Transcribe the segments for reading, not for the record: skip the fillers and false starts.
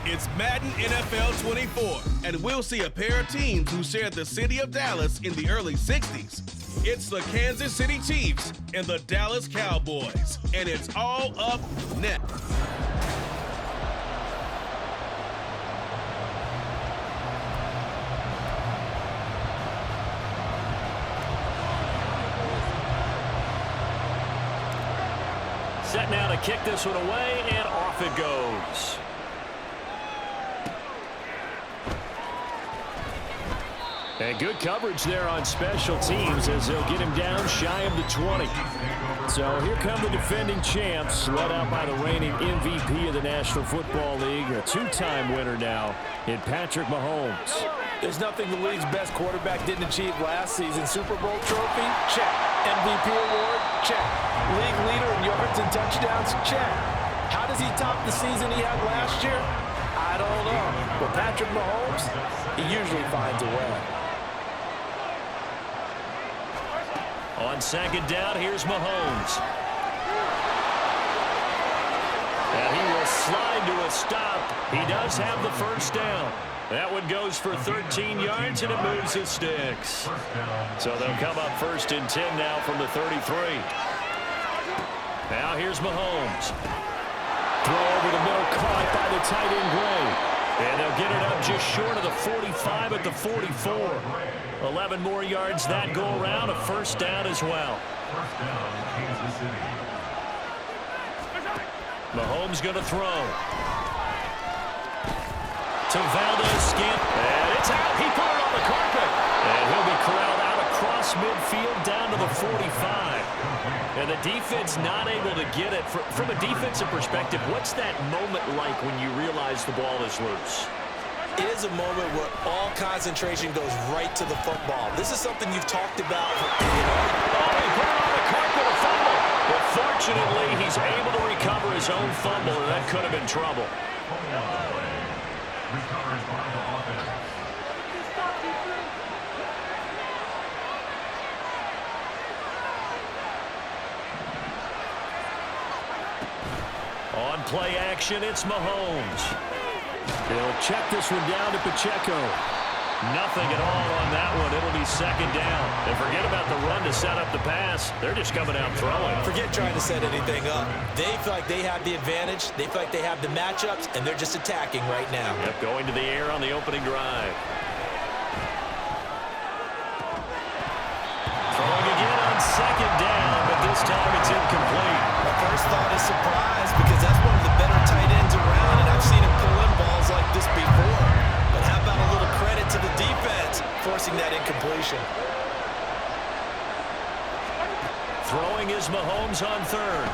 It's Madden NFL 24, and we'll see a pair of teams who shared the city of Dallas in the early 60s. It's the Kansas City Chiefs and the Dallas Cowboys, and it's all up next. Set now to kick this one away, and off it goes. And good coverage there on special teams as they'll get him down shy of the 20. So here come the defending champs, led out by the reigning MVP of the National Football League, a two-time winner now in Patrick Mahomes. There's nothing the league's best quarterback didn't achieve last season. Super Bowl trophy? Check. MVP award? Check. League leader in yards and touchdowns? Check. How does he top the season he had last year? I don't know. But Patrick Mahomes, he usually finds a way. On second down, here's Mahomes. And he will slide to a stop. He does have the first down. That one goes for 13 yards, and it moves his sticks. So they'll come up first and 10 now from the 33. Now here's Mahomes. Throw over the middle, caught by the tight end Gray. And they'll get it up just short of the 45 at the 44. 11 more yards that go around, a first down as well. Mahomes going to throw. To Valdez-Scantling, and it's out. He put it on the carpet. And he'll be corralled out across midfield down to the 45. And the defense not able to get it. From a defensive perspective, what's that moment like when you realize the ball is loose? It is a moment where all concentration goes right to the football. This is something you've talked about. Oh, he put it on the carpet, a fumble. But fortunately, he's able to recover his own fumble, and that could have been trouble. On play action, it's Mahomes. He'll check this one down to Pacheco. Nothing at all on that one. It'll be second down. And forget about the run to set up the pass. They're just coming out throwing. Forget trying to set anything up. They feel like they have the advantage. They feel like they have the matchups, and they're just attacking right now. Yep, going to the air on the opening drive. Throwing again on second down, but this time it's incomplete. My first thought is surprise because that's one of the better tight ends around, and I've seen him pull in balls like this before. But how about a little credit to the defense forcing that incompletion? Throwing is Mahomes on third.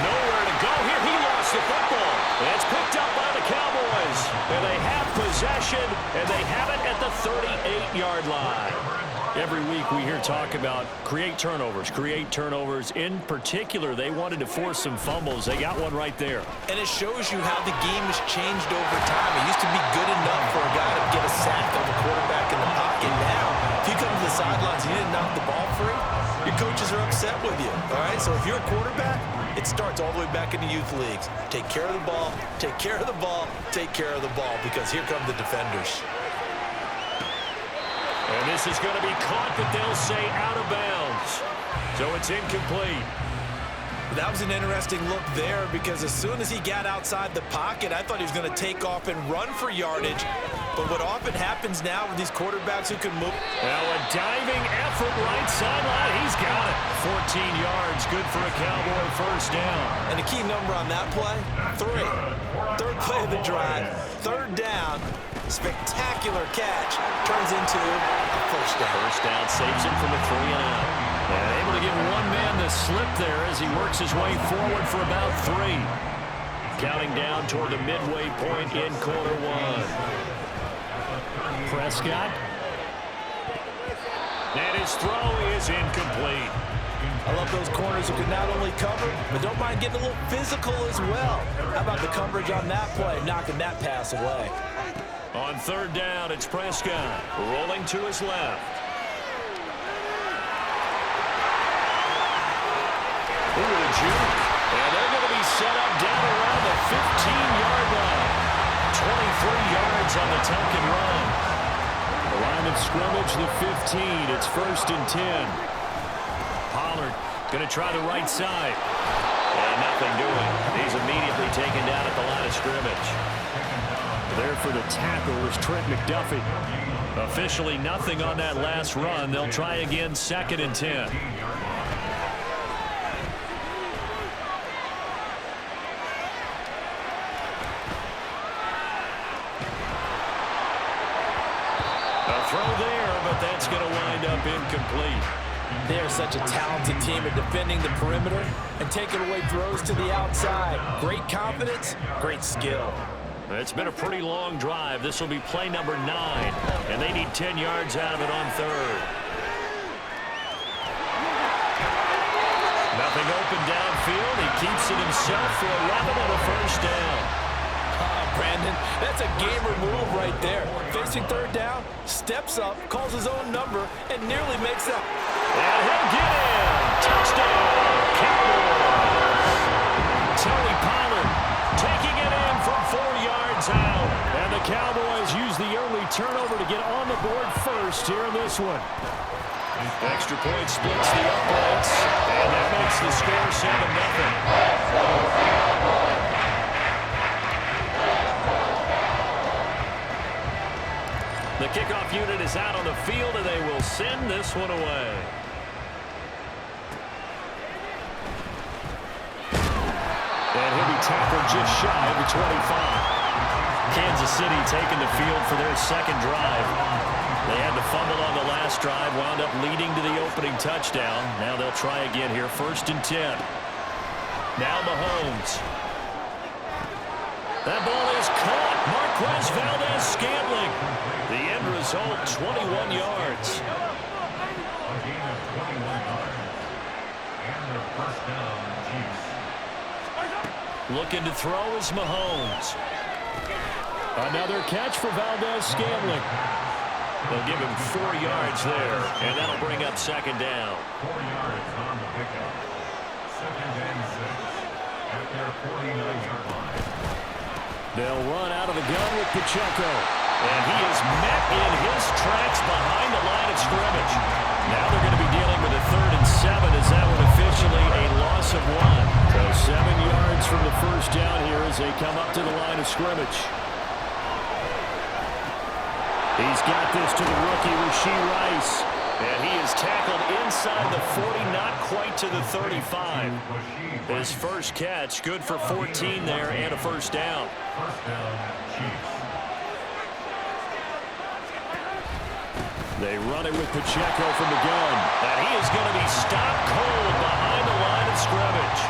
Nowhere to go here. He lost the football. It's picked up by the Cowboys. And they have possession, and they have it at the 38-yard line. Every week we hear talk about create turnovers. In particular, they wanted to force some fumbles. They got one right there. And it shows you how the game has changed over time. It used to be good enough for a guy to get a sack on the quarterback in the pocket. Now, if you come to the sidelines and you didn't knock the ball free, your coaches are upset with you. All right, so if you're a quarterback, it starts all the way back in the youth leagues. Take care of the ball, take care of the ball, take care of the ball, because here come the defenders. And this is going to be caught, but they'll say out of bounds. So it's incomplete. That was an interesting look there because as soon as he got outside the pocket, I thought he was going to take off and run for yardage. But what often happens now with these quarterbacks who can move. Now a diving effort right sideline. He's got it. 14 yards. Good for a Cowboy first down. And the key number on that play, 3. Third play of the drive. Third down. Spectacular catch. Turns into a first down. First down saves him from a 3-and-out. And able to give one man the slip there as he works his way forward for about 3. Counting down toward the midway point in quarter one. Prescott. And his throw is incomplete. I love those corners who can not only cover, but don't mind getting a little physical as well. How about the coverage on that play, knocking that pass away? On third down, it's Prescott rolling to his left. Ooh, a juke. And they're going to be set up down around the 15-yard line. on the tuck and run. The line of scrimmage, the 15. It's 1st and 10. Pollard going to try the right side. And nothing doing. He's immediately taken down at the line of scrimmage. There for the tackle was Trent McDuffie. Officially nothing on that last run. They'll try again, 2nd and 10. A throw there, but that's going to wind up incomplete. They're such a talented team at defending the perimeter and taking away throws to the outside. Great confidence, great skill. It's been a pretty long drive. This will be play number 9, and they need 10 yards out of it on 3rd. Nothing open downfield. He keeps it himself for 11 and a 1st down. Brandon, that's a gamer move right there. Facing 3rd down, steps up, calls his own number, and nearly makes that. And he'll get in. Touchdown, Cowboys. Tony Pollard taking it in from 4 yards out. And the Cowboys use the early turnover to get on the board first here in this one. Extra point splits the uprights, and that makes the score 7-0. The kickoff unit is out on the field, and they will send this one away. And he'll be tackled just shy of the 25. Kansas City taking the field for their 2nd drive. They had to fumble on the last drive, wound up leading to the opening touchdown. Now they'll try again here, 1st and 10. Now Mahomes. That ball is caught. Marquez Valdez-Scantling. The end result, 21 yards. Looking to throw is Mahomes. Another catch for Valdez-Scantling. They'll give him 4 yards there, and that'll bring up 2nd down. 4 yards on the pickup. 2nd and 6 at their 49-yard line. They'll run out of the gun with Pacheco. And he is met in his tracks behind the line of scrimmage. Now they're going to be dealing with a 3rd and 7 as that one officially a loss of 1. So 7 yards from the 1st down here as they come up to the line of scrimmage. He's got this to the rookie, Rashee Rice. And he is tackled inside the 40, not quite to the 35. His first catch, good for 14 there and a 1st down. 1st down, Cheifs. They run it with Pacheco from the gun. And he is going to be stopped cold behind the line of scrimmage.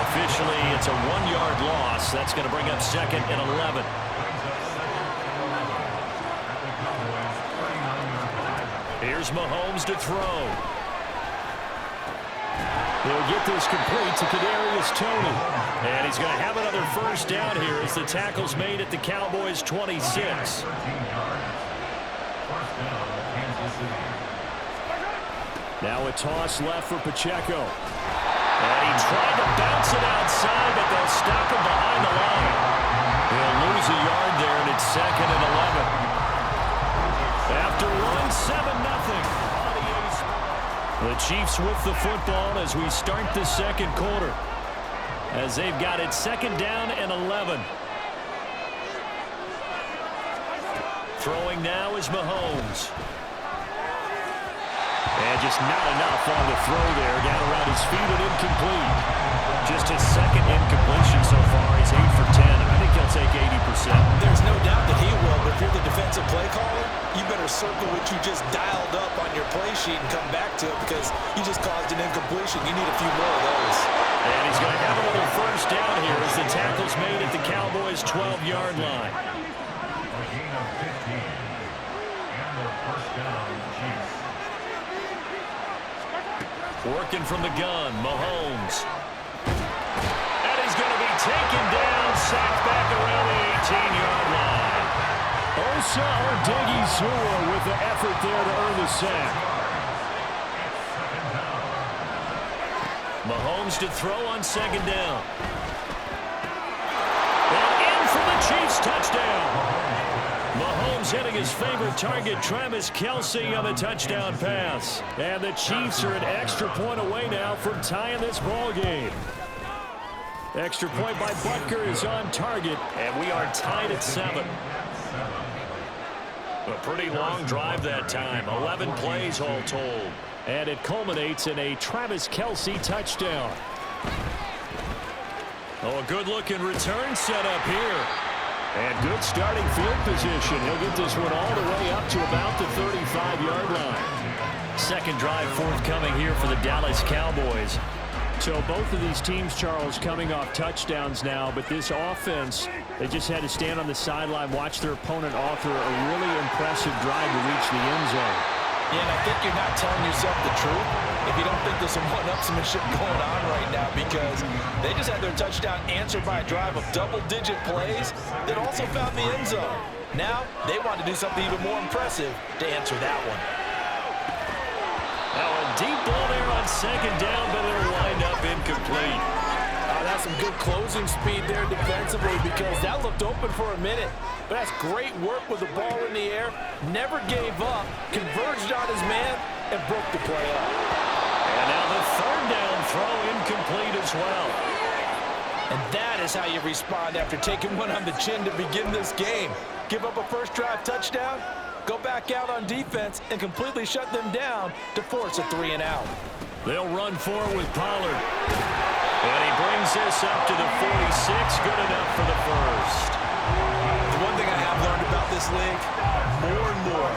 Officially, it's a 1-yard loss. That's going to bring up 2nd and 11. Here's Mahomes to throw. He'll get this complete to Kadarius Toney. And he's going to have another 1st down here as the tackle's made at the Cowboys' 26. Now a toss left for Pacheco. And he tried to bounce it outside, but they'll stop him behind the line. He'll lose a yard there, and it's 2nd and 11. After one, 7-0. The Chiefs with the football as we start the 2nd quarter. As they've got it 2nd down and 11. Throwing now is Mahomes. And just not enough on the throw there. Down around his feet and incomplete. Just his 2nd incompletion so far. He's 8 for 10. I think he'll take 80%. There's no doubt that he will, but if you're the defensive play caller, you better circle what you just dialed up on your play sheet and come back to it because you just caused an incompletion. You need a few more of those. And he's going to have another 1st down here as the tackle's made at the Cowboys' 12-yard line. A gain of 15. And their 1st down, Chiefs. Working from the gun, Mahomes. And he's going to be taken down, sacked back around the 18-yard line. Osa Odighizuwa with the effort there to earn the sack. Mahomes to throw on 2nd down. And in for the Chiefs touchdown. Mahomes hitting his favorite target, Travis Kelce, on the touchdown pass. And the Chiefs are an extra point away now from tying this ball game. Extra point by Butker is on target, and we are tied at 7. A pretty long drive that time, 11 plays all told. And it culminates in a Travis Kelce touchdown. Oh, a good-looking return set up here. And good starting field position. He'll get this one all the way up to about the 35-yard line. Second drive forthcoming here for the Dallas Cowboys. So both of these teams, Charles, coming off touchdowns now, but this offense, they just had to stand on the sideline, watch their opponent author a really impressive drive to reach the end zone. Yeah, and I think you're not telling yourself the truth if you don't think there's some one-upsmanship going on right now, because they just had their touchdown answered by a drive of double-digit plays that also found the end zone. Now, they want to do something even more impressive to answer that one. Now a deep ball there on second down, but it'll wind up incomplete. That's some good closing speed there defensively, because that looked open for a minute. But that's great work with the ball in the air. Never gave up, converged on his man, and broke the play up. And now the third down throw incomplete as well. And that is how you respond after taking one on the chin to begin this game. Give up a first drive touchdown, go back out on defense, and completely shut them down to force a 3-and-out. They'll run forward with Pollard. And he brings this up to the 46. Good enough for the first. The one thing I have learned about this league, more and more,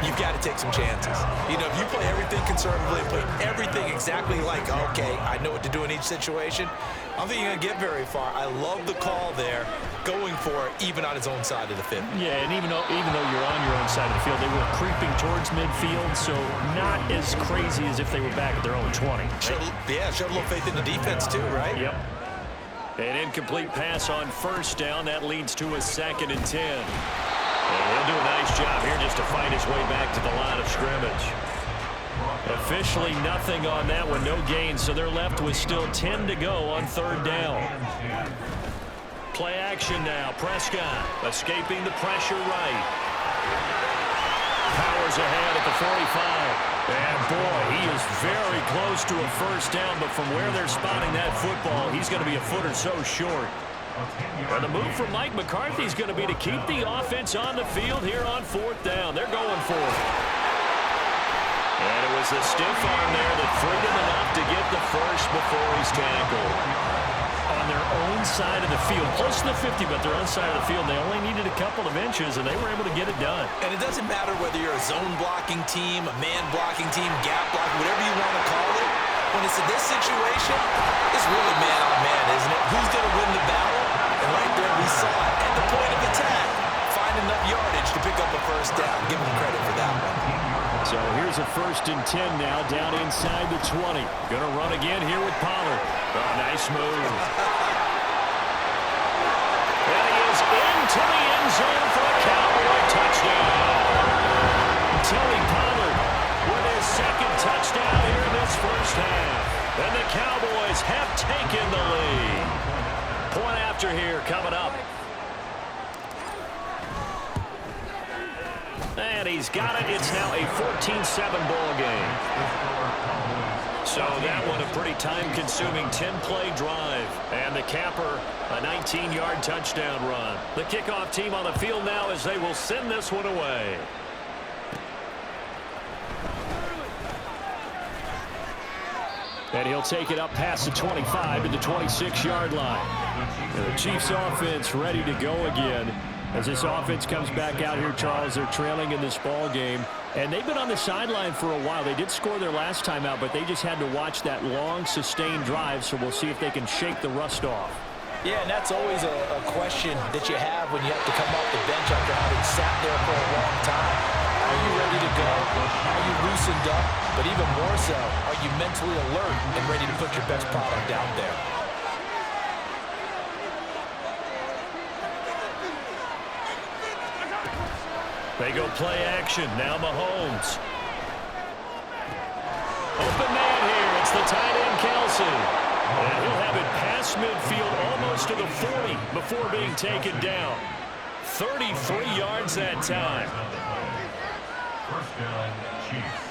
you've got to take some chances. You know, if you play everything conservatively, play everything exactly like, okay, I know what to do in each situation, I don't think you're going to get very far. I love the call there, going for it, even on his own side of the field. Yeah, and even though you're on your own side of the field, they were creeping towards midfield, so not as crazy as if they were back at their own 20. Showed a little faith in the defense too, right? Yep. An incomplete pass on first down. That leads to a 2nd and 10. And he'll do a nice job here just to fight his way back to the line of scrimmage. Officially nothing on that one, no gain, so they're left with still 10 to go on third down. Play action now. Prescott escaping the pressure right. Powers ahead at the 45. And boy, he is very close to a first down, but from where they're spotting that football, he's going to be a foot or so short. And the move from Mike McCarthy is going to be to keep the offense on the field here on fourth down. They're going for it. And it was the stiff arm there that freed him enough to get the first before he's tackled. On their own side of the field, close to the 50, but their own side of the field, they only needed a couple of inches, and they were able to get it done. And it doesn't matter whether you're a zone blocking team, a man blocking team, gap blocking, whatever you want to call it. When it's in this situation, it's really man on man, isn't it? Who's going to win the battle? And right there we saw it at the point of attack. Find enough yardage to pick up a first down. Give him credit for that one. So here's a 1st and 10 now, down inside the 20. Gonna run again here with Pollard. Oh, nice move. And he is into the end zone for a Cowboy touchdown. Tony Pollard with his 2nd touchdown here in this first half. And the Cowboys have taken the lead. Point after here coming up. And he's got it. It's now a 14-7 ball game. So that one a pretty time-consuming 10-play drive. And the capper, a 19-yard touchdown run. The kickoff team on the field now as they will send this one away. And he'll take it up past the 25 to the 26-yard line. And the Chiefs offense ready to go again. As this offense comes back out here, Charles, they're trailing in this ball game. And they've been on the sideline for a while. They did score their last time out, but they just had to watch that long, sustained drive. So we'll see if they can shake the rust off. Yeah, and that's always a question that you have when you have to come off the bench after having sat there for a long time. Are you ready to go? Are you loosened up? But even more so, are you mentally alert and ready to put your best product out there? They go play action. Now Mahomes. Open man here. It's the tight end, Kelce. And he'll have it past midfield almost to the 40 before being taken down. 33 yards that time. First down, Chiefs.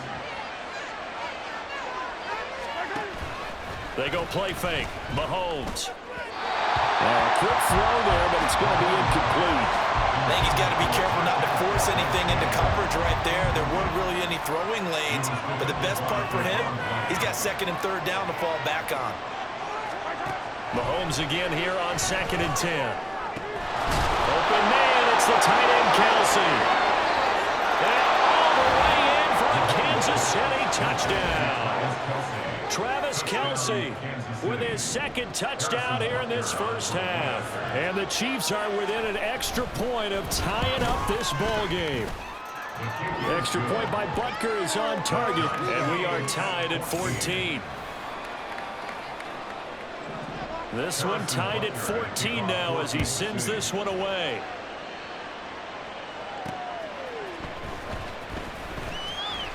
They go play fake. Mahomes. Quick throw there, but it's going to be incomplete. I think he's got to be careful not to force anything into coverage right there. There weren't really any throwing lanes, but the best part for him, he's got second and third down to fall back on. Mahomes again here on 2nd and 10. Open man, it's the tight end Kelsey. And all the way in for a Kansas City touchdown. Travis Kelce with his second touchdown here in this first half. And the Chiefs are within an extra point of tying up this ball game. Extra point by Butker is on target, and we are tied at 14. This one tied at 14 now as he sends this one away.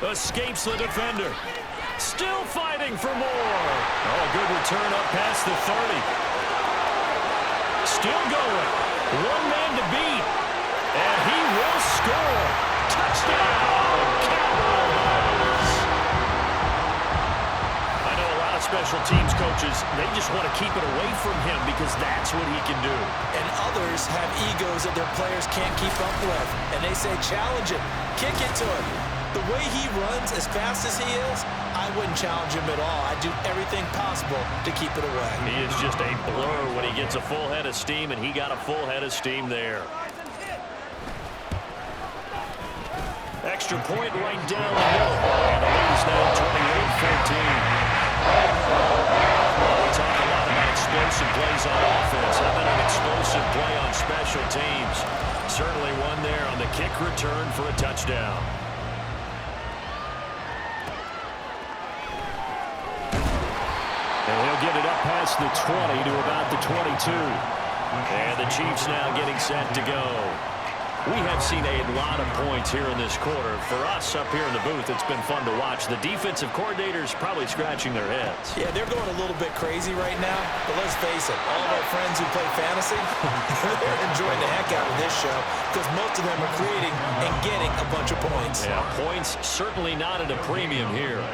Escapes the defender. Still fighting for more. Oh, good return up past the 30. Still going. One man to beat. And he will score. Touchdown, Cowboys. I know a lot of special teams coaches, they just want to keep it away from him because that's what he can do. And others have egos that their players can't keep up with. And they say, challenge him. Kick it to him. The way he runs as fast as he is, I wouldn't challenge him at all. I'd do everything possible to keep it away. He is just a blur when he gets a full head of steam, and he got a full head of steam there. Extra point right down the middle. And the lead is now 28-14. We talk a lot about explosive plays on offense. How about an explosive play on special teams? Certainly one there on the kick return for a touchdown. And he'll get it up past the 20 to about the 22. And the Chiefs now getting set to go. We have seen a lot of points here in this quarter. For us up here in the booth, it's been fun to watch. The defensive coordinators probably scratching their heads. Yeah, they're going a little bit crazy right now. But let's face it, all of our friends who play fantasy, they're enjoying the heck out of this show because most of them are creating and getting a bunch of points. Yeah, points certainly not at a premium here.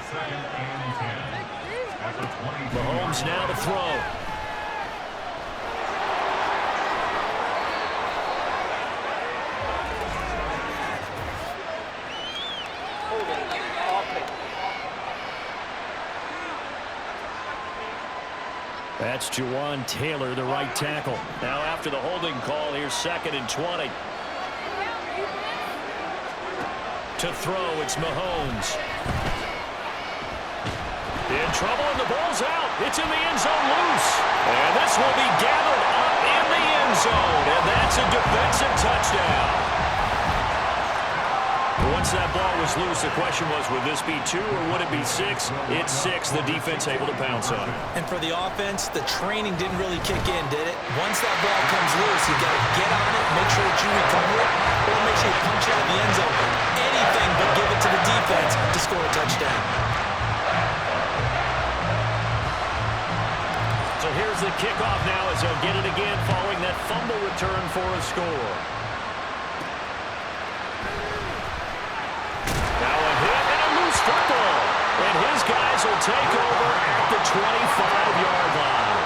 Second and 10. Mahomes now to throw. That's Jawan Taylor, the right tackle. Now after the holding call, here's 2nd and 20. To throw, it's Mahomes. In trouble, and the ball's out. It's in the end zone loose. And this will be gathered up in the end zone. And that's a defensive touchdown. Once that ball was loose, the question was, would this be 2 or would it be 6? It's 6. The defense able to pounce on it. And for the offense, the training didn't really kick in, did it? Once that ball comes loose, you got to get on it, make sure that you recover it, or make sure you punch out the end zone. Anything but give it to the defense to score a touchdown. So here's the kickoff now as he'll get it again following that fumble return for a score. Now a hit and a loose football. And his guys will take over at the 25-yard line.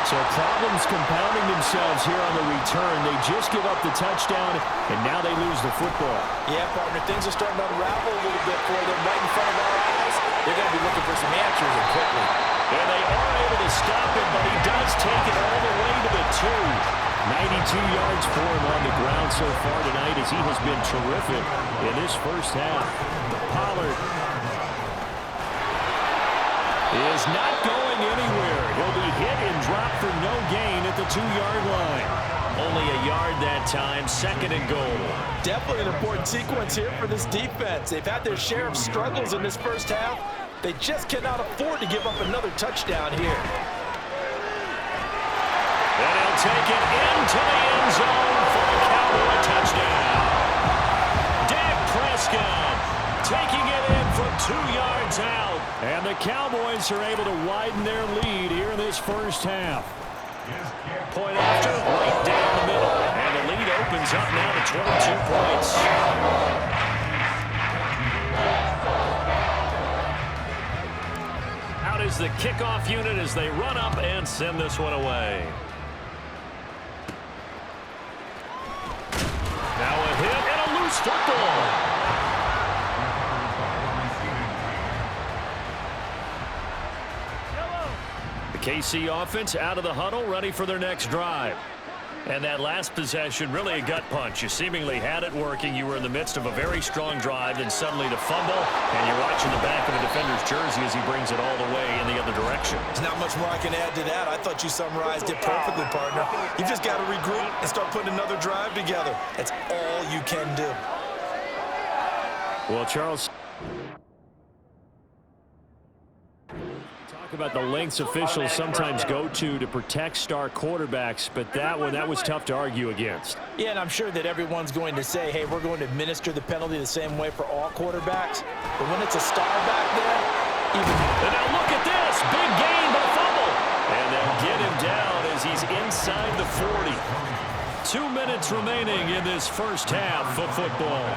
So problems compounding themselves here on the return. They just give up the touchdown, and now they lose the football. Yeah, partner, things are starting to unravel a little bit for them right in front of our eyes. They're going to be looking for some answers and quickly. And they are able to stop him, but he does take it all the way to the 2. 92 yards for him on the ground so far tonight as he has been terrific in this first half. Pollard is not going anywhere. He'll be hit and dropped for no gain at the 2-yard line. Only a yard that time, 2nd and goal. Definitely an important sequence here for this defense. They've had their share of struggles in this first half. They just cannot afford to give up another touchdown here. And he'll take it into the end zone for a Cowboy touchdown. Dak Prescott taking it in from 2 yards out. And the Cowboys are able to widen their lead here in this first half. Point after, right down the middle. And the lead opens is up now to 22 points. Out is the kickoff unit as they run up and send this one away. Now a hit and a loose football. The KC offense out of the huddle, ready for their next drive. And that last possession, really a gut punch. You seemingly had it working. You were in the midst of a very strong drive, then suddenly to fumble, and you're watching the back of the defender's jersey as he brings it all the way in the other direction. There's not much more I can add to that. I thought you summarized it perfectly, partner. You just got to regroup and start putting another drive together. That's all you can do. Well, Charles, about the lengths officials sometimes go to protect star quarterbacks, but that was tough to argue against. Yeah, and I'm sure that everyone's going to say, hey, we're going to administer the penalty the same way for all quarterbacks. But when it's a star back there, even... And now look at this. Big gain, but a fumble. And they'll get him down as he's inside the 40. 2 minutes remaining in this first half of football.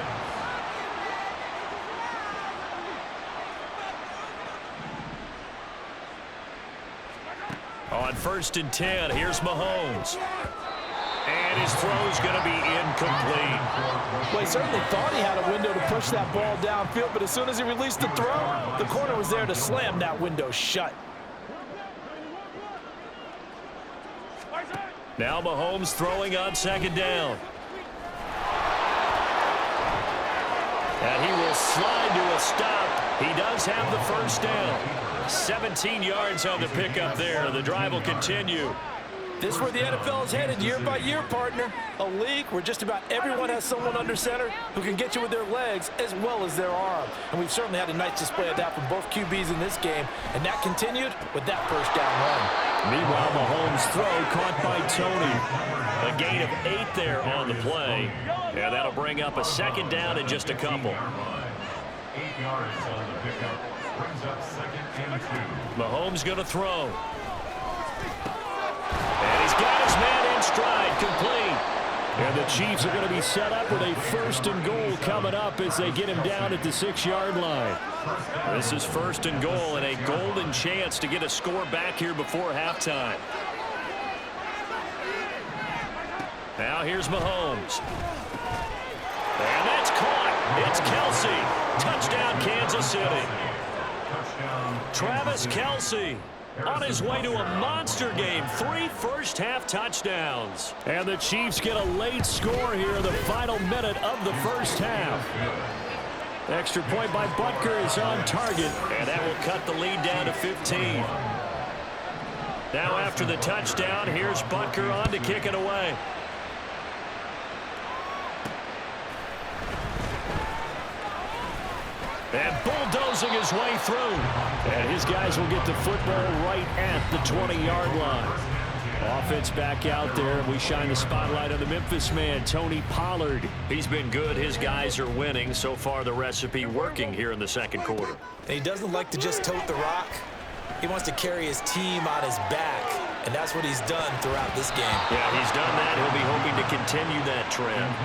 On 1st and 10, here's Mahomes. And his throw's going to be incomplete. Well, he certainly thought he had a window to push that ball downfield, but as soon as he released the throw, the corner was there to slam that window shut. Now Mahomes throwing on 2nd down. And he will slide to a stop. He does have the 1st down. 17 yards on the pickup there. The drive will continue. This is where the NFL is headed year by year, partner. A league where just about everyone has someone under center who can get you with their legs as well as their arm. And we've certainly had a nice display of that from both QBs in this game. And that continued with that 1st down run. Meanwhile, Mahomes' throw caught by Tony. A gain of 8 there on the play. Yeah, that'll bring up a 2nd down in just a couple. 8 yards on the pickup. Brings up 2nd and 2. Mahomes going to throw. And he's got his man in stride, complete. And the Chiefs are going to be set up with a 1st and goal coming up as they get him down at the 6-yard line. This is 1st and goal and a golden chance to get a score back here before halftime. Now here's Mahomes. And that's caught. It's Kelce. Touchdown, Kansas City. Travis Kelce on his way to a monster game. 3 first-half touchdowns. And the Chiefs get a late score here in the final minute of the first half. Extra point by Butker is on target. And that will cut the lead down to 15. Now after the touchdown, here's Butker on to kick it away. And bulldozing his way through. And his guys will get the football right at the 20-yard line. Offense back out there. We shine the spotlight on the Memphis man, Tony Pollard. He's been good. His guys are winning. So far, the recipe working here in the 2nd quarter. And he doesn't like to just tote the rock. He wants to carry his team on his back. And that's what he's done throughout this game. Yeah, he's done that. He'll be hoping to continue that trend.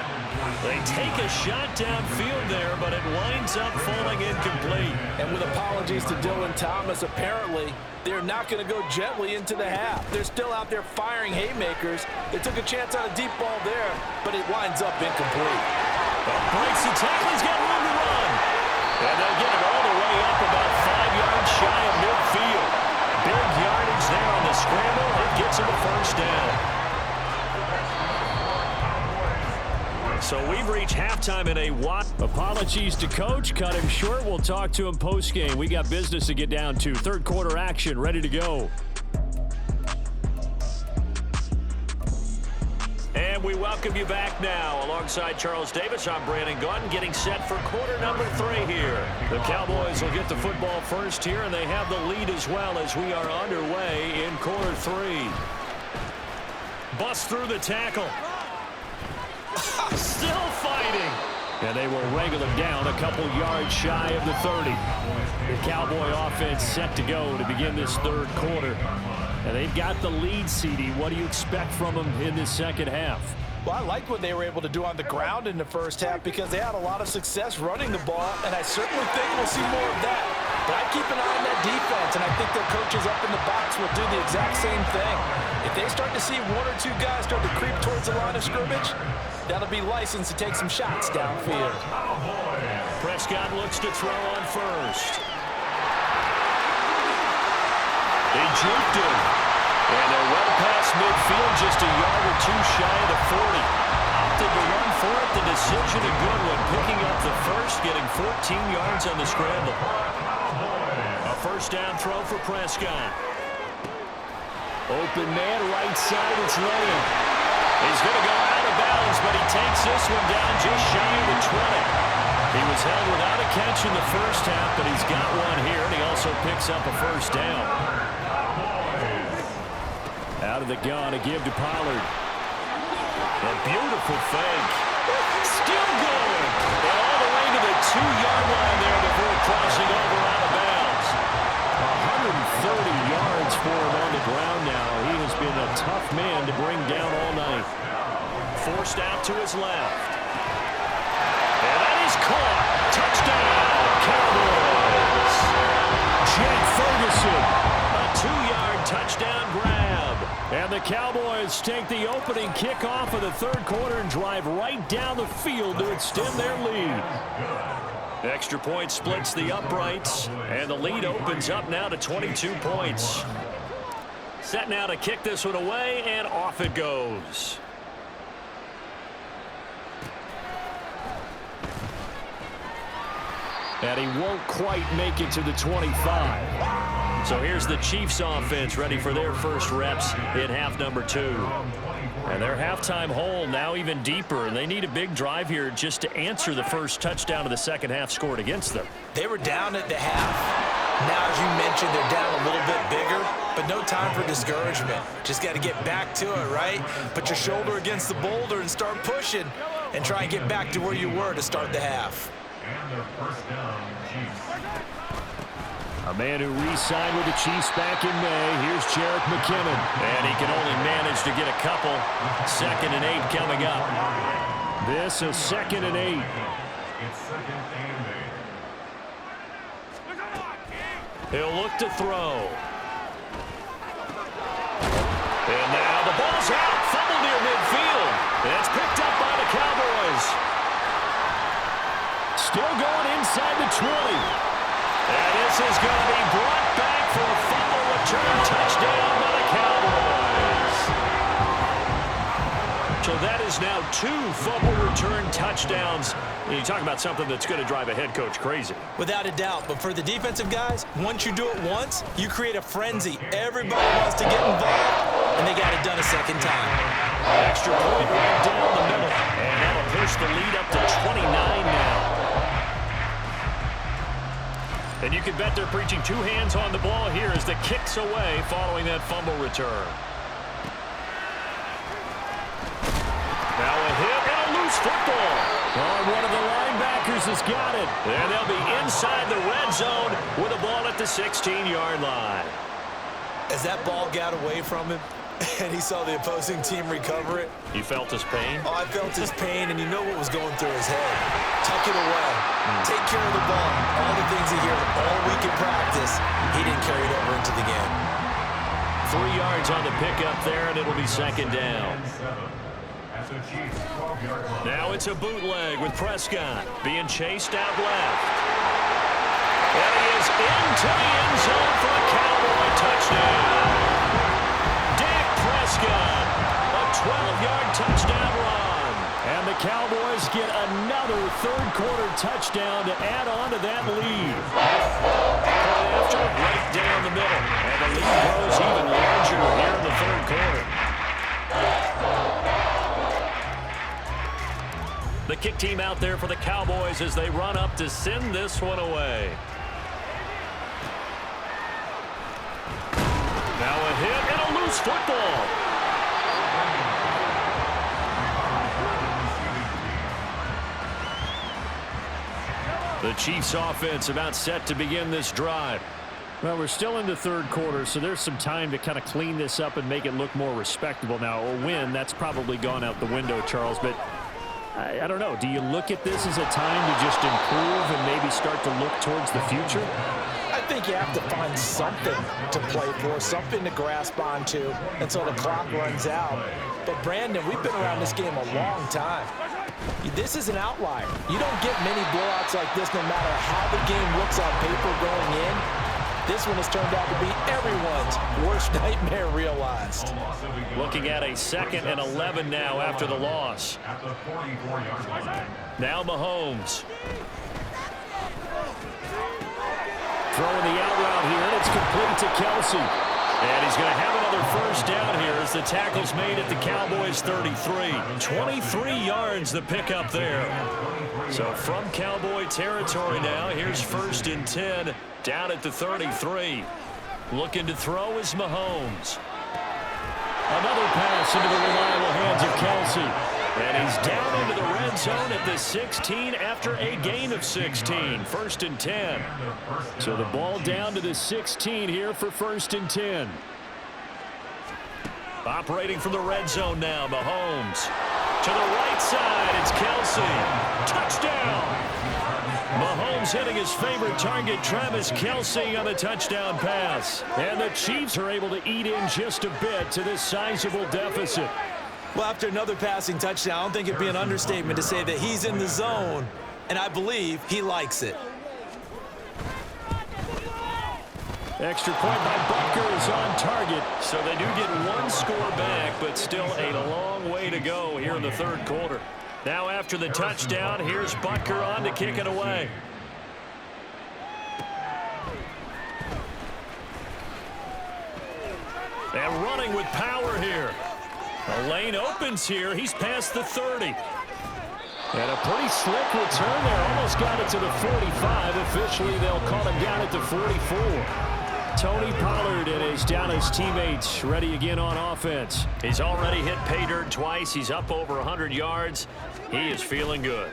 They take a shot downfield there, but it winds up falling incomplete. And with apologies to Dylan Thomas, apparently they're not going to go gently into the half. They're still out there firing haymakers. They took a chance on a deep ball there, but it winds up incomplete. Breaks the tackle. He's got room to run. And they'll get it all the way up about 5 yards shy of midfield. Big yardage there on the scramble. It gets him a 1st down. So we've reached halftime in a what? Apologies to coach. Cut him short. We'll talk to him post-game. We got business to get down to. 3rd quarter action ready to go. And we welcome you back now. Alongside Charles Davis, I'm Brandon Gunn, getting set for quarter number 3 here. The Cowboys will get the football first here, and they have the lead as well as we are underway in quarter 3. Bust through the tackle. Still fighting. And they will wrangle him down a couple yards shy of the 30. The Cowboy offense set to go to begin this 3rd quarter. And they've got the lead, CD. What do you expect from them in this 2nd half? Well, I like what they were able to do on the ground in the first half because they had a lot of success running the ball, and I certainly think we'll see more of that. But I keep an eye on that defense, and I think their coaches up in the box will do the exact same thing. If they start to see one or two guys start to creep towards the line of scrimmage, that'll be licensed to take some shots downfield. Prescott looks to throw on first. They juked him. And they're well past midfield, just a yard or two shy of the 40. Opted to run for it. The decision a good one, picking up the first, getting 14 yards on the scramble. A first down throw for Prescott. Open man, right side, it's Lamb. He's going to go out of bounds, but he takes this one down just shy of the 20. He was held without a catch in the first half, but he's got one here, and he also picks up a first down. Out of the gun, a give to Pollard. A beautiful fake. Still going. And all the way to the 2-yard line there before crossing over out of bounds. 130 yards for him on the ground now. He has been a tough man to bring down all night. Forced out to his left. And that is caught. Touchdown, Cowboys. Jake Ferguson. A 2-yard touchdown grab. And the Cowboys take the opening kickoff of the third quarter and drive right down the field to extend their lead. Extra point splits the uprights, and the lead opens up now to 22 points. Set now to kick this one away, and off it goes. And he won't quite make it to the 25. So here's the Chiefs offense ready for their first reps in half number 2. And their halftime hole now even deeper, and they need a big drive here just to answer the first touchdown of the second half scored against them. They were down at the half. Now, as you mentioned, they're down a little bit bigger, but no time for discouragement. Just got to get back to it, right? Put your shoulder against the boulder and start pushing and try and get back to where you were to start the half. And their first down, Chiefs. A man who re-signed with the Chiefs back in May. Here's Jerick McKinnon. And he can only manage to get a couple. 2nd and 8 coming up. This is 2nd and 8. It's 2nd and 8. He'll look to throw. And now the ball's out. Fumble near midfield. And it's picked up by the Cowboys. Still going inside the 20. And this is going to be brought back for a fumble return touchdown by the Cowboys. So that is now 2 fumble return touchdowns. And you talk about something that's going to drive a head coach crazy. Without a doubt, but for the defensive guys, once you do it once, you create a frenzy. Everybody wants to get involved, and they got it done a second time. Extra point right down the middle. And that'll push the lead up to 29 now. And you can bet they're preaching 2 hands on the ball here as the kick's away following that fumble return. Now a hit and a loose football. Oh, one of the linebackers has got it. And they'll be inside the red zone with a ball at the 16-yard line. As that ball got away from him and he saw the opposing team recover it. You felt his pain? Oh, I felt his pain, and you know what was going through his head. Tuck it away. Take care of the ball. All the things he heard all week in practice, he didn't carry it over into the game. 3 yards on the pickup there, and it'll be 2nd down. Now it's a bootleg with Prescott being chased out left. And he is into the end zone for a Cowboy touchdown. Dak Prescott, a 12-yard touchdown run. And the Cowboys get another third-quarter touchdown to add on to that lead. Point after, right down the middle. And the lead grows even larger here in the third quarter. The kick team out there for the Cowboys as they run up to send this one away. Now a hit and a loose football. The Chiefs offense about set to begin this drive. Well, we're still in the third quarter, so there's some time to kind of clean this up and make it look more respectable. Now, a win, that's probably gone out the window, Charles, but I don't know. Do you look at this as a time to just improve and maybe start to look towards the future? I think you have to find something to play for, something to grasp onto until the clock runs out. But, Brandon, we've been around this game a long time. This is an outlier. You don't get many blowouts like this no matter how the game looks on paper going in. This one has turned out to be everyone's worst nightmare realized. Looking at a 2nd and 11 now after the loss. Now Mahomes. Throwing the out route here, and it's complete to Kelsey. And he's going to have another first down here as the tackle's made at the Cowboys 33. 23 yards the pickup there. So from Cowboy territory now, here's 1st and 10 down at the 33. Looking to throw is Mahomes. Another pass into the reliable hands of Kelsey. And he's down into the red zone at the 16 after a gain of 16. 1st and 10. So the ball down to the 16 here for 1st and 10. Operating from the red zone now, Mahomes. To the right side, it's Kelsey. Touchdown! Mahomes hitting his favorite target, Travis Kelsey, on the touchdown pass. And the Chiefs are able to eat in just a bit to this sizable deficit. Well, after another passing touchdown, I don't think it'd be an understatement to say that he's in the zone, and I believe he likes it. Extra point by Butker is on target, so they do get one score back, but still a long way to go here in the third quarter. Now after the touchdown, here's Butker on to kick it away. And running with power here. The lane opens here. He's past the 30. And a pretty slick return there. Almost got it to the 45. Officially, they'll call him down at the 44. Tony Pollard and his Dallas teammates ready again on offense. He's already hit pay dirt twice. He's up over 100 yards. He is feeling good.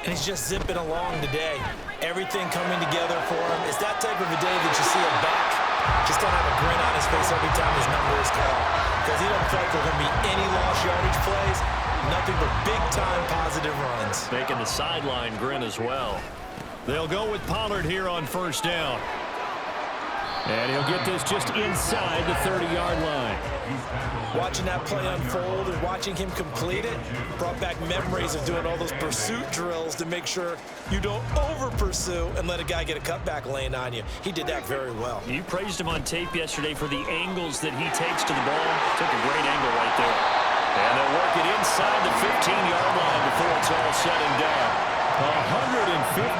And he's just zipping along today. Everything coming together for him. It's that type of a day that you see him back. Just kind of have a grin on his face every time his number is called. Because he doesn't feel like there's going to be any lost yardage plays. Nothing but big-time positive runs. Making the sideline grin as well. They'll go with Pollard here on 1st down. And he'll get this just inside the 30-yard line. Watching that play unfold and watching him complete it brought back memories of doing all those pursuit drills to make sure you don't over-pursue and let a guy get a cutback lane on you. He did that very well. You praised him on tape yesterday for the angles that he takes to the ball. Took a great angle right there. And they'll work it inside the 15-yard line before it's all said and done. 152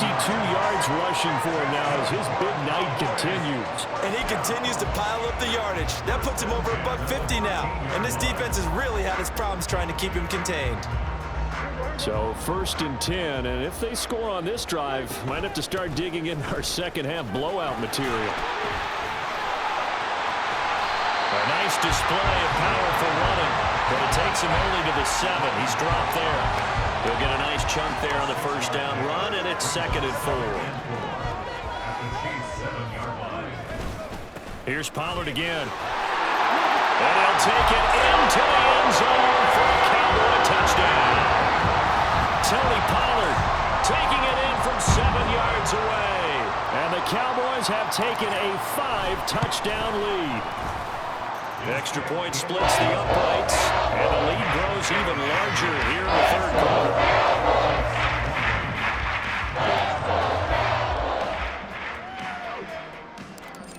yards rushing for him now as his big night continues. And he continues to pile up the yardage. That puts him over $150 now. And this defense has really had its problems trying to keep him contained. So 1st and 10, and if they score on this drive, might have to start digging in our second half blowout material. A nice display of powerful running, but it takes him only to the 7. He's dropped there. He'll get a nice chunk there on the 1st down run, and it's 2nd and 4. Here's Pollard again. And he'll take it into the end zone for a Cowboy touchdown. Tony Pollard taking it in from 7 yards away. And the Cowboys have taken a 5-touchdown lead. Extra point splits the uprights, and the lead grows even larger here in the third quarter.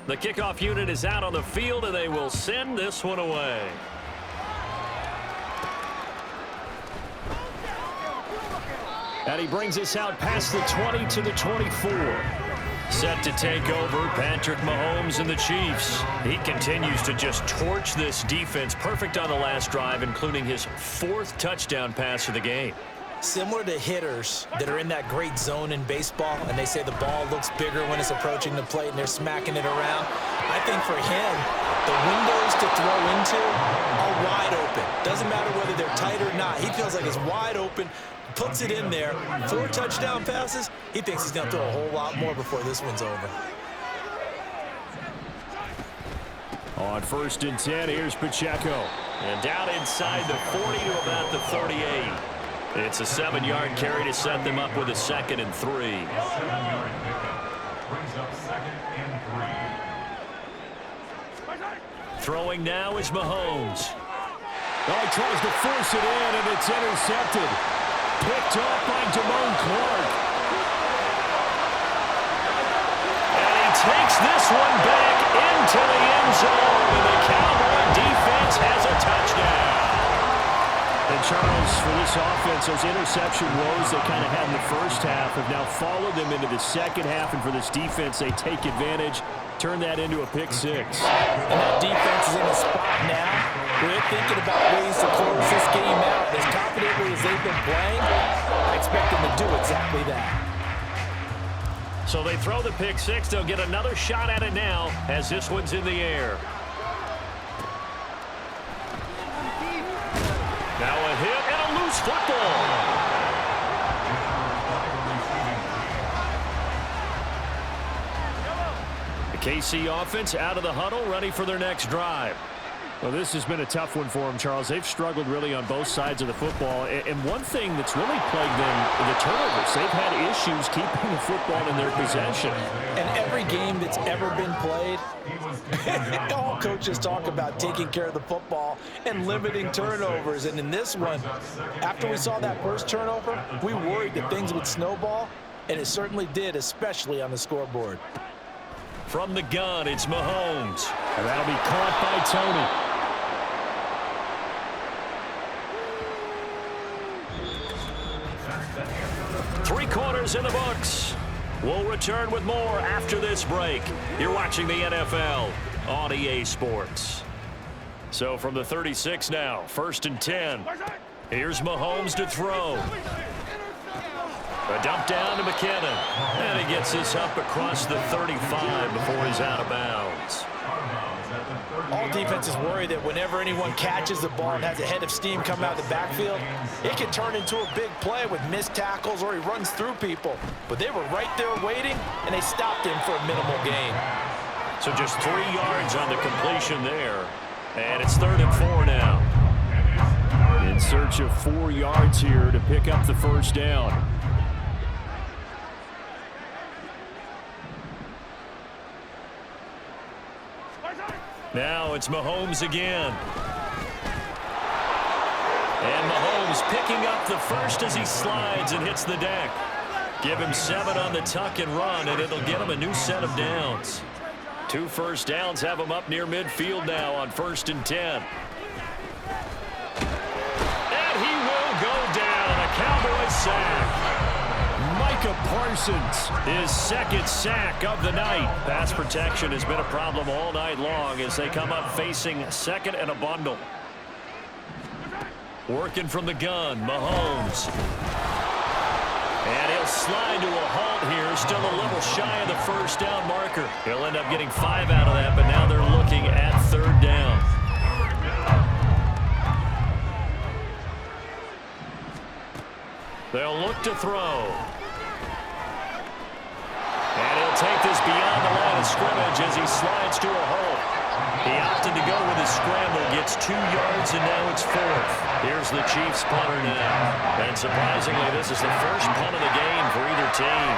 The kickoff unit is out on the field, and they will send this one away. And he brings us out past the 20 to the 24. Set to take over, Patrick Mahomes and the Chiefs. He continues to just torch this defense. Perfect on the last drive, including his 4th touchdown pass of the game. Similar to hitters that are in that great zone in baseball, and they say the ball looks bigger when it's approaching the plate and they're smacking it around. I think for him, the windows to throw into are wide open. Doesn't matter whether they're tight or not. He feels like it's wide open. Puts it in there. 4 touchdown passes. He thinks he's going to throw a whole lot more before this one's over. On 1st and 10, here's Pacheco. And down inside the 40 to about the 38. It's a 7-yard carry to set them up with a 2nd and 3. 7-yard pickup brings up 2nd and 3. Throwing now is Mahomes. Oh, he tries to force it in, and it's intercepted. Picked off by Damone Clark. And he takes this one back into the end zone, and the Cowboy defense has a touchdown. And Charles, for this offense, those interception woes they kind of had in the first half have now followed them into the second half, and for this defense, they take advantage, turn that into a pick 6. And that defense is in a spot now where they're thinking about ways to close this game out. As confidently as they've been playing, I expect them to do exactly that. So they throw the pick 6. They'll get another shot at it now as this one's in the air. Now a hit and a loose football. The KC offense out of the huddle, ready for their next drive. Well, this has been a tough one for them, Charles. They've struggled really on both sides of the football. And one thing that's really plagued them, the turnovers. They've had issues keeping the football in their possession. And every game that's ever been played, all coaches talk about taking care of the football and limiting turnovers. And in this one, after we saw that first turnover, we worried that things would snowball, and it certainly did, especially on the scoreboard. From the gun, it's Mahomes. And that'll be caught by Tony. 3 quarters in the books. We'll return with more after this break. You're watching the NFL on EA Sports. So from the 36 now, 1st and 10. Here's Mahomes to throw. A dump down to McKinnon. And he gets this up across the 35 before he's out of bounds. All defenses worry that whenever anyone catches the ball and has a head of steam come out of the backfield, it can turn into a big play with missed tackles or he runs through people. But they were right there waiting, and they stopped him for a minimal gain. So just 3 yards on the completion there. And it's 3rd and 4 now. In search of 4 yards here to pick up the first down. Now it's Mahomes again. And Mahomes picking up the first as he slides and hits the deck. Give him 7 on the tuck and run, and it'll get him a new set of downs. 2 first downs have him up near midfield now on 1st and 10. And he will go down. A Cowboys sack. Micah Parsons, his 2nd sack of the night. Pass protection has been a problem all night long as they come up facing 2nd and a bundle. Working from the gun, Mahomes. And he'll slide to a halt here, still a little shy of the first down marker. He'll end up getting 5 out of that, but now they're looking at 3rd down. They'll look to throw. And he'll take this beyond the line of scrimmage as he slides to a hole. He opted to go with his scramble, gets 2 yards, and now it's 4th. Here's the Chiefs punter now. And surprisingly, this is the first punt of the game for either team.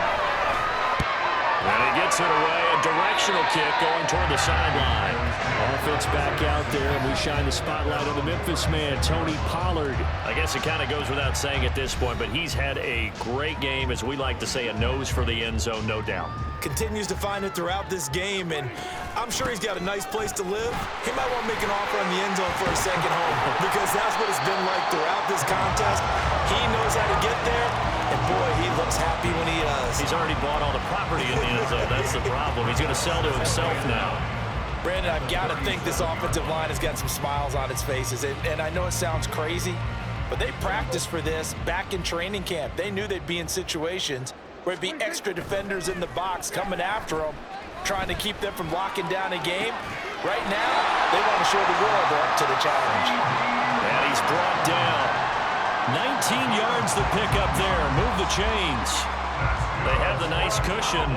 And he gets it away, a directional kick going toward the sideline. Offense back out there, and we shine the spotlight on the Memphis man, Tony Pollard. I guess it kind of goes without saying at this point, but he's had a great game, as we like to say, a nose for the end zone, no doubt. Continues to find it throughout this game, and I'm sure he's got a nice place to live. He might want to make an offer on the end zone for a second home, because that's what it's been like throughout this contest. He knows how to get there, and boy, he looks happy when he does. He's already bought all the property in the end zone. That's the problem. He's going to sell to himself now. Brandon, I've got to think this offensive line has got some smiles on its faces, and I know it sounds crazy, but they practiced for this back in training camp. They knew they'd be in situations where it'd be extra defenders in the box coming after them, trying to keep them from locking down a game. Right now, they want to show the world they're up to the challenge. And he's brought down. 19 yards to pick up there. Move the chains. They have the nice cushion.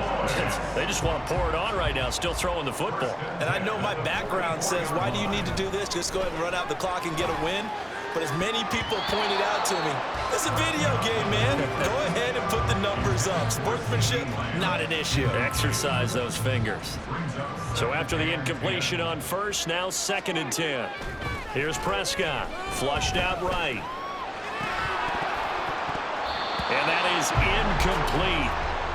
They just want to pour it on right now, still throwing the football. And I know my background says, why do you need to do this? Just go ahead and run out the clock and get a win. But as many people pointed out to me, it's a video game, man. Go ahead and put the numbers up. Sportsmanship, not an issue. Exercise those fingers. So after the incompletion on first, now 2nd and 10. Here's Prescott, flushed out right. And that is incomplete.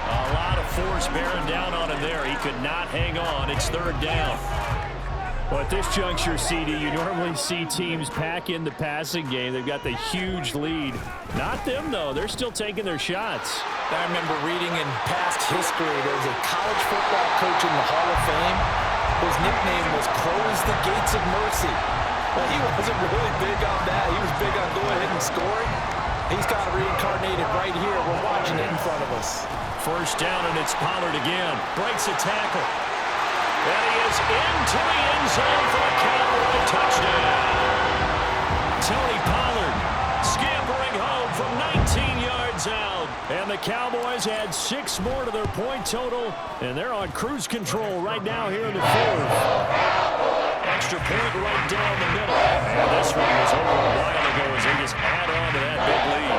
A lot of force bearing down on him there. He could not hang on. It's 3rd down. Well, at this juncture, CD, you normally see teams pack in the passing game. They've got the huge lead. Not them, though. They're still taking their shots. I remember reading in past history, there was a college football coach in the Hall of Fame whose nickname was Close the Gates of Mercy. Well, he wasn't really big on that. He was big on going ahead and scoring. He's got reincarnated right here. We're watching it in front of us. 1st down, and it's Pollard again. Breaks a tackle. And he is into the end zone for a Cowboy touchdown. Tony Pollard scampering home from 19 yards out. And the Cowboys add 6 more to their point total. And they're on cruise control right now here in the 4th. Extra point right down the middle. And this one was over a while ago as they just add on to that big lead.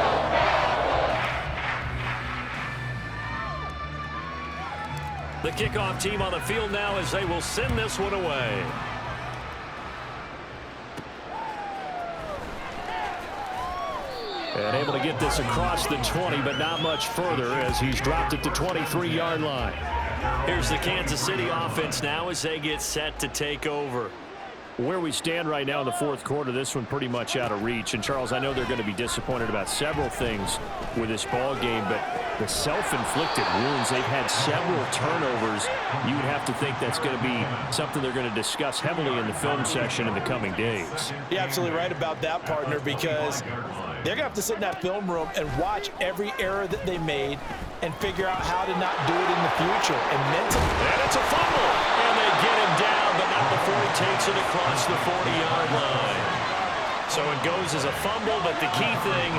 The kickoff team on the field now as they will send this one away. And able to get this across the 20, but not much further as he's dropped it to 23-yard line. Here's the Kansas City offense now as they get set to take over. Where we stand right now in the 4th quarter, this one pretty much out of reach. And, Charles, I know they're going to be disappointed about several things with this ball game, but the self-inflicted wounds, they've had several turnovers. You would have to think that's going to be something they're going to discuss heavily in the film session in the coming days. You're absolutely right about that, partner, because they're going to have to sit in that film room and watch every error that they made and figure out how to not do it in the future. And mentally. And it's a fumble. And they get him down, but not before he takes it across the 40-yard line. So it goes as a fumble, but the key thing,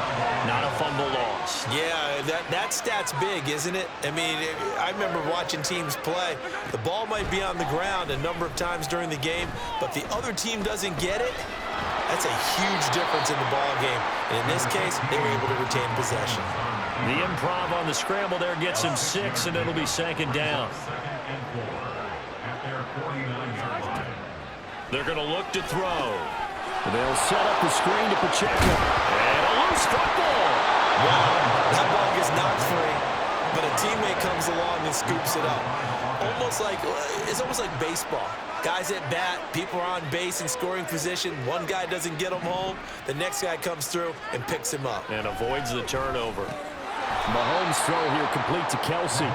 not a fumble loss. Yeah, that stat's big, isn't it? I mean, I remember watching teams play. The ball might be on the ground a number of times during the game, but the other team doesn't get it. That's a huge difference in the ball game. And in this case, they were able to retain possession. The improv on the scramble there gets him 6, and it'll be 2nd down. They're going to look to throw. They'll set up the screen to Pacheco. And a loose football. Wow, that ball gets knocked free, but a teammate comes along and scoops it up. It's almost like baseball. Guys at bat, people are on base in scoring position. One guy doesn't get him home. The next guy comes through and picks him up. And avoids the turnover. Mahomes' throw here complete to Kelsey.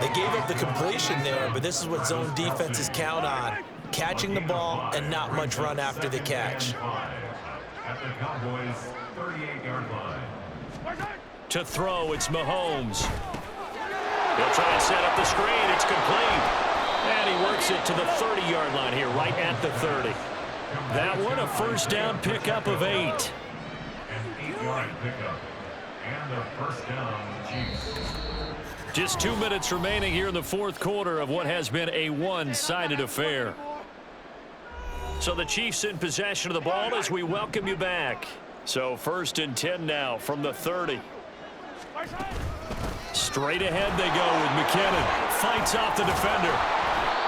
They gave up the completion there, but this is what zone defenses count on. Catching the ball and not much run after the catch. At the Cowboys' 38-yard line. To throw, it's Mahomes. He'll try to set up the screen. It's complete. And he works it to the 30-yard line here, right at the 30. That one, a 1st down pickup of 8. An 8-yard pickup. And a 1st down, Chiefs. Just 2 minutes remaining here in the 4th quarter of what has been a one-sided affair. So the Chiefs in possession of the ball as we welcome you back. So 1st and 10 now from the 30. Straight ahead they go with McKinnon. Fights off the defender.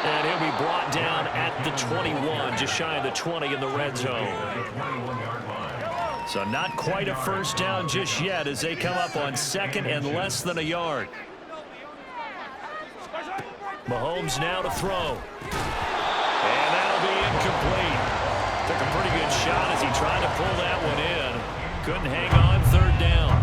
And he'll be brought down at the 21, just shy of the 20 in the red zone. So not quite a 1st down just yet as they come up on 2nd and less than a yard. Mahomes now to throw. And that'll be incomplete. Took a pretty good shot as he tried to pull that one in. Couldn't hang on, 3rd down.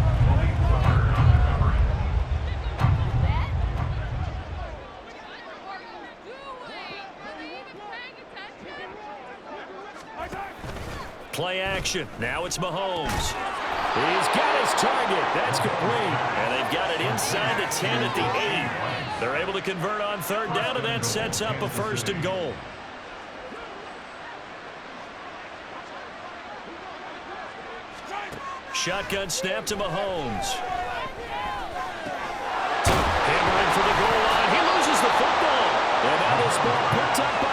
Play action. Now it's Mahomes. He's got his target. That's complete. And they've got it inside the 10 at the 8. They're able to convert on 3rd down, and that sets up a 1st and goal. Shotgun snap to Mahomes.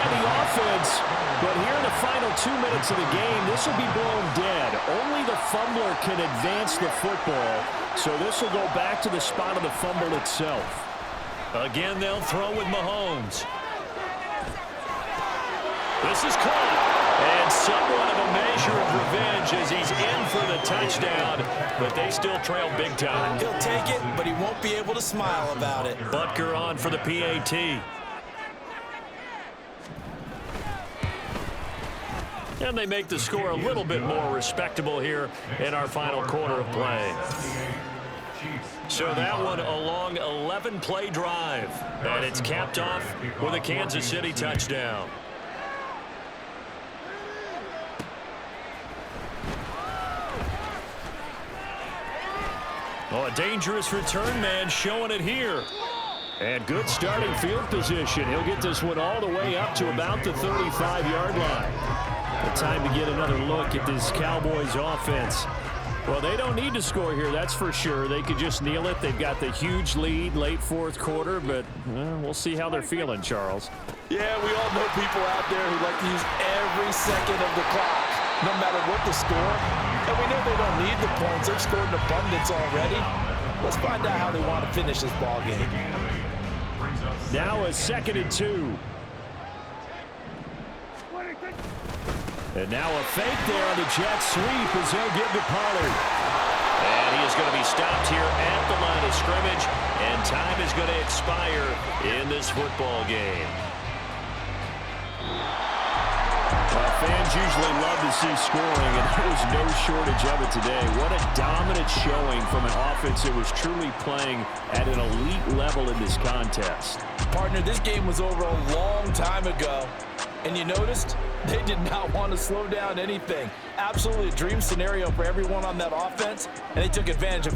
by the offense, but here in the final 2 minutes of the game, this will be blown dead. Only the fumbler can advance the football, so this will go back to the spot of the fumble itself. Again, they'll throw with Mahomes. This is caught. And somewhat of a measure of revenge as he's in for the touchdown, but they still trail big time. He'll take it, but he won't be able to smile about it. Butker on for the PAT. And they make the score a little bit more respectable here in our final quarter of play. So that one a long 11-play drive, and it's capped off with a Kansas City touchdown. Oh, a dangerous return man showing it here. And good starting field position. He'll get this one all the way up to about the 35-yard line. The time to get another look at this Cowboys offense. Well, they don't need to score here, that's for sure. They could just kneel it. They've got the huge lead late fourth quarter, but we'll see how they're feeling, Charles. Yeah, we all know people out there who like to use every second of the clock, no matter what the score. And we know they don't need the points. They've scored in abundance already. Let's find out how they want to finish this ball game. Now a 2nd and 2. And now a fake there on the jet sweep as they'll give to Pollard. And he is going to be stopped here at the line of scrimmage, and time is going to expire in this football game. Fans usually love to see scoring, and there was no shortage of it today. What a dominant showing from an offense that was truly playing at an elite level in this contest. Partner, this game was over a long time ago, and you noticed they did not want to slow down anything. Absolutely a dream scenario for everyone on that offense, and they took advantage of